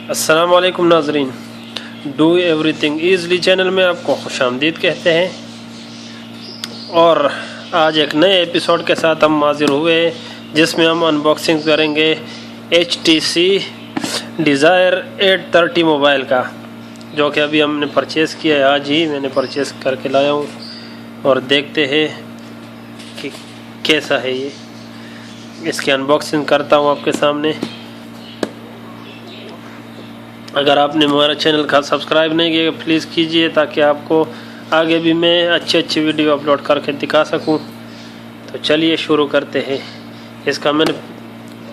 अस्सलाम वालेकुम नाजरीन, डू एवरीथिंग ईज़ली चैनल में आपको खुशामदीद कहते हैं। और आज एक नए एपिसोड के साथ हम हाजिर हुए जिसमें हम अनबॉक्सिंग करेंगे HTC डिज़ायर 830 मोबाइल का, जो कि अभी हमने परचेज़ किया है। आज ही मैंने परचेज़ करके लाया हूँ और देखते हैं कि कैसा है ये। इसकी अनबॉक्सिंग करता हूँ आपके सामने। अगर आपने हमारा चैनल का सब्सक्राइब नहीं किया प्लीज़ कीजिए, ताकि आपको आगे भी मैं अच्छी वीडियो अपलोड करके दिखा सकूं। तो चलिए शुरू करते हैं। इसका मैंने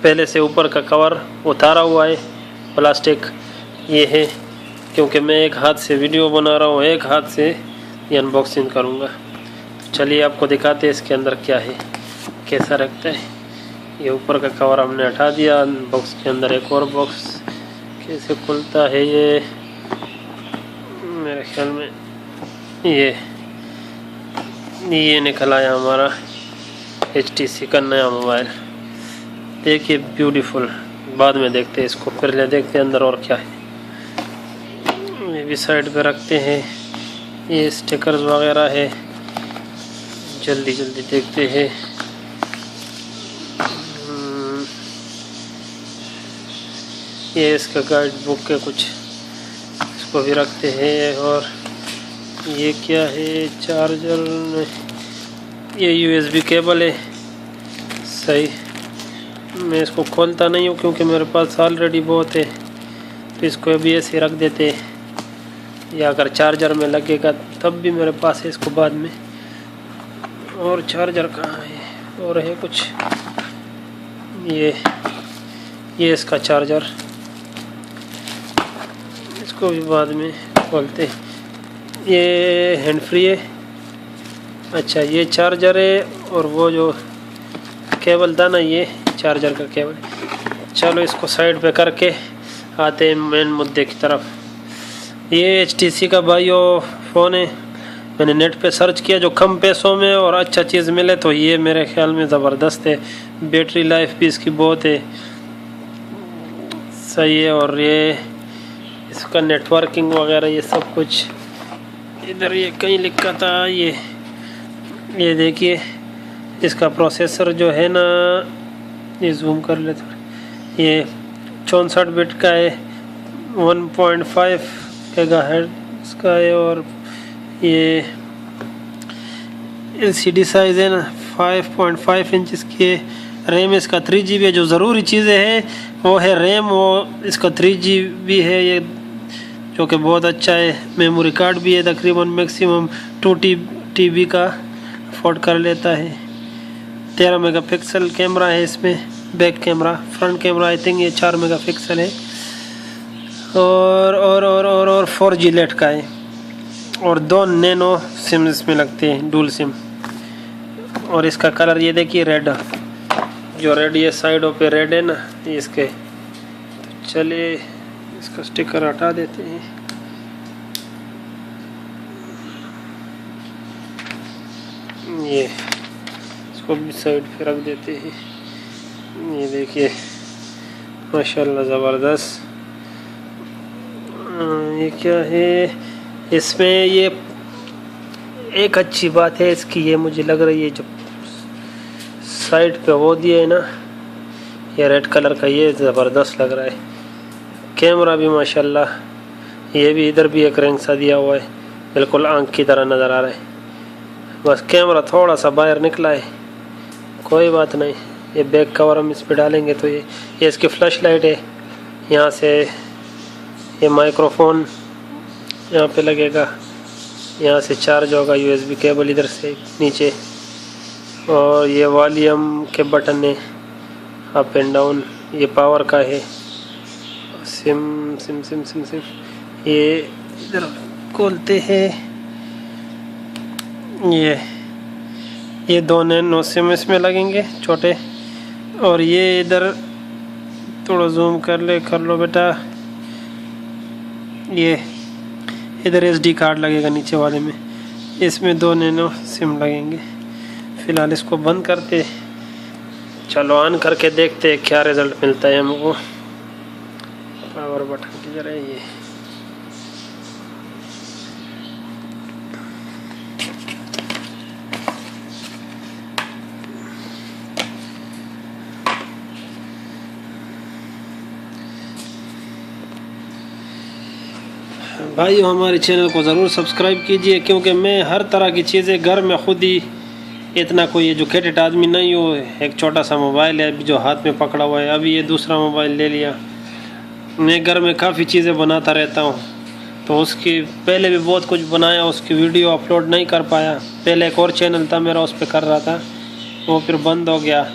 पहले से ऊपर का कवर उतारा हुआ है, प्लास्टिक ये है, क्योंकि मैं एक हाथ से वीडियो बना रहा हूँ, एक हाथ से ये अनबॉक्सिंग करूँगा। चलिए आपको दिखाते हैं इसके अंदर क्या है, कैसा रखता है। ये ऊपर का कवर हमने हटा दिया। बॉक्स के अंदर एक और बॉक्स कैसे खुलता है ये, मेरे ख्याल में ये निकल आया हमारा HTC का नया मोबाइल। देखिए ब्यूटीफुल। बाद में देखते हैं इसको, पहले देखते हैं अंदर और क्या है। ये भी साइड पे रखते हैं। ये स्टिकर्स वगैरह है, जल्दी देखते हैं। ये इसका गाइड बुक के कुछ इसको भी रखते हैं। और ये क्या है, चार्जर, ये USB केबल है। सही, मैं इसको खोलता नहीं हूँ क्योंकि मेरे पास ऑलरेडी बहुत है, तो इसको अभी ऐसे रख देते हैं। या अगर चार्जर में लगेगा तब भी मेरे पास है इसको बाद में। और चार्जर कहाँ है, और है कुछ, ये इसका चार्जर, इसको भी बाद में खोलते हैं। ये हैंड फ्री है। अच्छा, ये चार्जर है, और वो जो केबल था ना, ये चार्जर का केबल। चलो इसको साइड पे करके आते हैं मेन मुद्दे की तरफ। ये HTC का बायो फ़ोन है। मैंने नेट पे सर्च किया जो कम पैसों में और अच्छा चीज़ मिले, तो ये मेरे ख्याल में ज़बरदस्त है। बैटरी लाइफ भी इसकी बहुत है, सही है। और ये इसका नेटवर्किंग वगैरह ये सब कुछ इधर ये कहीं लिखा था। ये देखिए, इसका प्रोसेसर जो है ना, ये जूम कर ले थोड़ा, ये 64 बिट का है, 1.5 गीगाहर्ट्ज़ का है। और ये LCD साइज़ है ना, 5.5 इंच की है। रैम इसका 3GB है। जो ज़रूरी चीज़ें हैं वो है रैम, वो इसका 3GB है, ये जो कि बहुत अच्छा है। मेमोरी कार्ड भी है, तकरीबन मैक्सिमम 2 TB का अफोर्ड कर लेता है। 13 मेगापिक्सल कैमरा है इसमें, back camera. Front camera I think ये 4 मेगापिक्सल है। और 4G लेट का है। और 2 नैनो सिम इसमें लगते हैं, डुअल सिम। और इसका कलर ये देखिए, रेड, जो रेड ये साइडों पे रेड है ना, ये इसके। तो चलिए इसका स्टिकर हटा देते हैं। ये इसको भी साइड पे रख देते हैं। ये देखिए माशाल्लाह ज़बरदस्त। ये क्या है इसमें, ये एक अच्छी बात है इसकी, ये मुझे लग रही है जो साइड पे वो दिए है ना, ये रेड कलर का, ये ज़बरदस्त लग रहा है। कैमरा भी माशाल्लाह, ये भी इधर भी एक रिंग सा दिया हुआ है, बिल्कुल आंख की तरह नज़र आ रहा है। बस कैमरा थोड़ा सा बाहर निकला है, कोई बात नहीं। ये बैक कवर हम इस पे डालेंगे तो ये इसकी फ्लैश लाइट है। यहाँ से ये माइक्रोफोन यहाँ पे लगेगा, यहाँ से चार्ज होगा। USB केबल इधर से नीचे, और ये वॉल्यूम के बटन है, अप एंड डाउन। ये पावर का है। सिम ये इधर खोलते हैं। ये 2 नैनो सिम इसमें लगेंगे, छोटे। और ये इधर थोड़ा जूम कर लो बेटा, ये इधर SD कार्ड लगेगा नीचे वाले में। इसमें 2 नैनो सिम लगेंगे। फ़िलहाल इसको बंद करते, चलो ऑन करके देखते हैं क्या रिज़ल्ट मिलता है हमको। पावर बटन किधर है ये? भाई हमारे चैनल को ज़रूर सब्सक्राइब कीजिए, क्योंकि मैं हर तरह की चीज़ें घर में खुद ही, इतना कोई एजुकेटेड आदमी नहीं हो। एक छोटा सा मोबाइल है जो हाथ में पकड़ा हुआ है, अभी ये दूसरा मोबाइल ले लिया। मैं घर में काफ़ी चीज़ें बनाता रहता हूँ, तो उसकी पहले भी बहुत कुछ बनाया, उसकी वीडियो अपलोड नहीं कर पाया। पहले एक और चैनल था मेरा, उस पर कर रहा था, वो फिर बंद हो गया।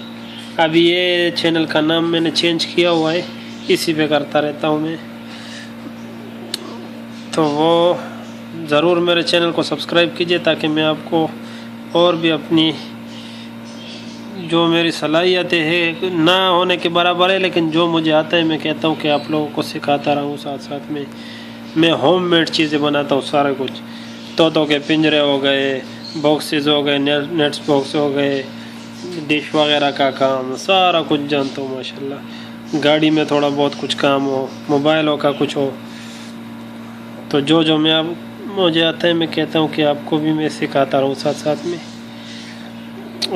अभी ये चैनल का नाम मैंने चेंज किया हुआ है, इसी पे करता रहता हूँ मैं। तो वो ज़रूर मेरे चैनल को सब्सक्राइब कीजिए, ताकि मैं आपको और भी अपनी जो मेरी सलाहियतें हैं, ना होने के बराबर है, लेकिन जो मुझे आता है मैं कहता हूँ कि आप लोगों को सिखाता रहूँ। साथ साथ में मैं होममेड चीज़ें बनाता हूँ, सारा कुछ। तोतों के पिंजरे हो गए, बॉक्सेस हो गए, नेट्स बॉक्स हो गए, डिश वगैरह का काम, सारा कुछ जानता हूँ माशाल्लाह। गाड़ी में थोड़ा बहुत कुछ काम हो, मोबाइलों का कुछ हो, तो जो मैं मुझे आता है मैं कहता हूँ कि आपको भी मैं सिखाता रहूँ साथ साथ में।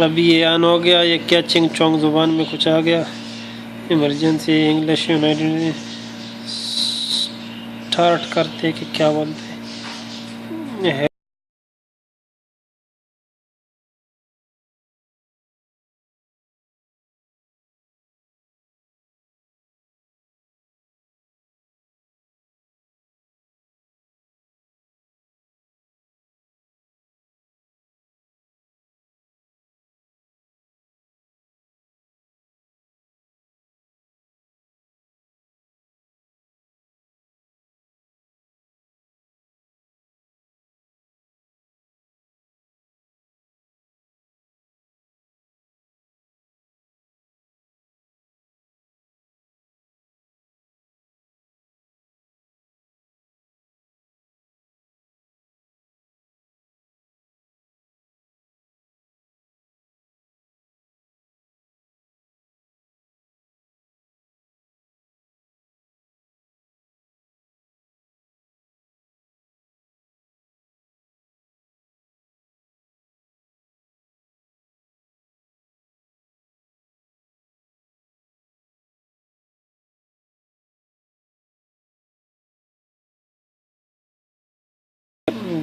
अभी ये ऑन हो गया, ये क्या चिंग चोंग ज़ुबान में कुछ आ गया, इमरजेंसी इंग्लिश यूनाइटेड स्टार्ट करते कि क्या बोलते हैं।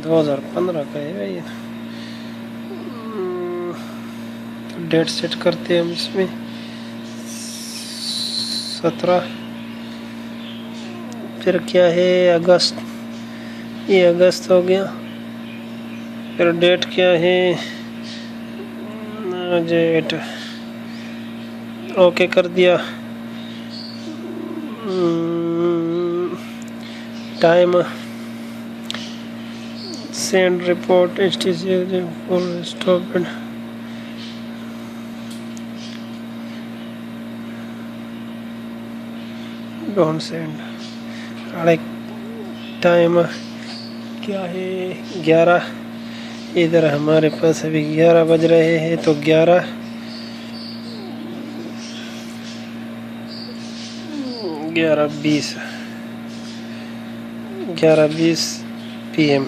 दो 2015 का है भाई। डेट सेट करते हैं हम इसमें 17, फिर क्या है अगस्त, ये अगस्त हो गया। फिर डेट क्या है, डेट ओके कर दिया। Time send report HTC full stop, don't send. Time क्या है 11, इधर हमारे पास अभी 11 बज रहे हैं, तो 11:20 PM।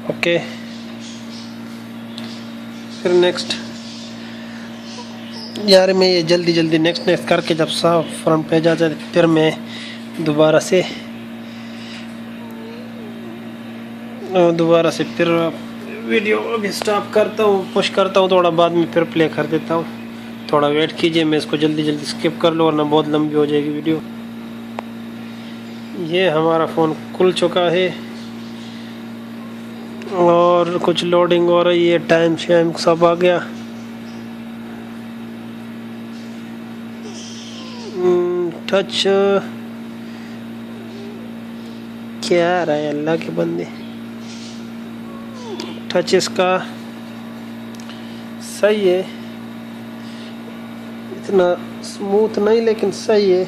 ओके, फिर नेक्स्ट। यार मैं ये जल्दी नेक्स्ट करके जब साफ फ्रंट पेज आ जाए, फिर मैं दोबारा से फिर वीडियो अभी स्टॉप करता हूँ, पुश करता हूँ, थोड़ा बाद में फिर प्ले कर देता हूँ। थोड़ा वेट कीजिए, मैं इसको जल्दी स्किप कर लूँ, वरना बहुत लंबी हो जाएगी वीडियो। ये हमारा फ़ोन खुल चुका है और कुछ लोडिंग हो रही है, टाइम शाइम सब आ गया। टच क्या आ रहा है अल्लाह के बंदे, टच इसका सही है, इतना स्मूथ नहीं लेकिन सही है।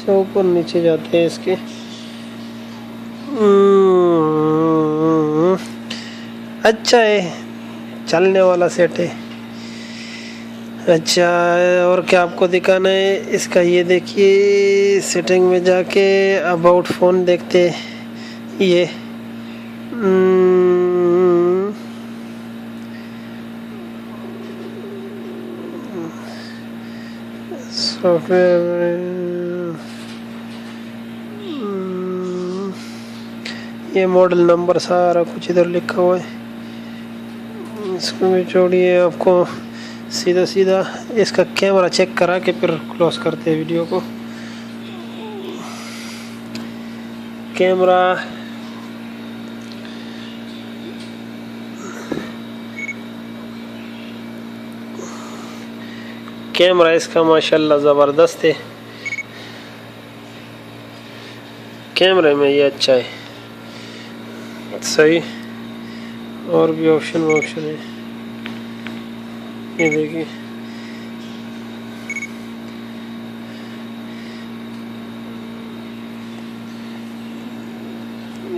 अच्छा ऊपर नीचे जाते हैं इसके। अच्छा है, चलने वाला सेट है। अच्छा और क्या आपको दिखाना है इसका, ये देखिए सेटिंग में जाके अबाउट फ़ोन देखते ये सॉफ्टवेयर, ये मॉडल नंबर सारा कुछ इधर लिखा हुआ है। इसको भी छोड़िए, आपको सीधा सीधा इसका कैमरा चेक करा के फिर क्लोज करते हैं वीडियो को। कैमरा इसका माशाल्लाह ज़बरदस्त है। कैमरे में ये अच्छा है, सही। और भी ऑप्शन है, ये देखिए।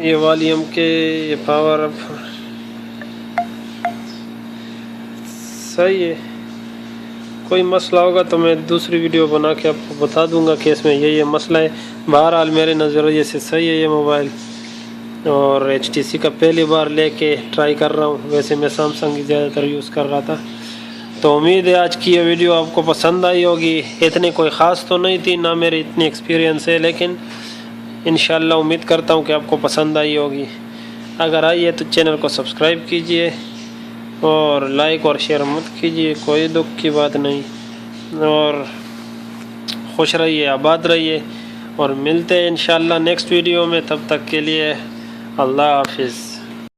ये वॉल्यूम के, ये पावर अप, सही है। कोई मसला होगा तो मैं दूसरी वीडियो बना के आपको बता दूंगा कि इसमें ये मसला है। बहरहाल मेरे नज़रिए से सही है ये मोबाइल, और HTC का पहली बार लेके ट्राई कर रहा हूँ। वैसे मैं सैमसंग की ज़्यादातर यूज़ कर रहा था। तो उम्मीद है आज की ये वीडियो आपको पसंद आई होगी। इतनी कोई ख़ास तो नहीं थी, ना मेरी इतनी एक्सपीरियंस है, लेकिन इंशाल्लाह उम्मीद करता हूँ कि आपको पसंद आई होगी। अगर आई है तो चैनल को सब्सक्राइब कीजिए और लाइक और शेयर मत कीजिए, कोई दुख की बात नहीं। और खुश रहिए, आबाद रहिए, और मिलते हैं इंशाल्लाह नेक्स्ट वीडियो में। तब तक के लिए अल्लाह हाफिज़।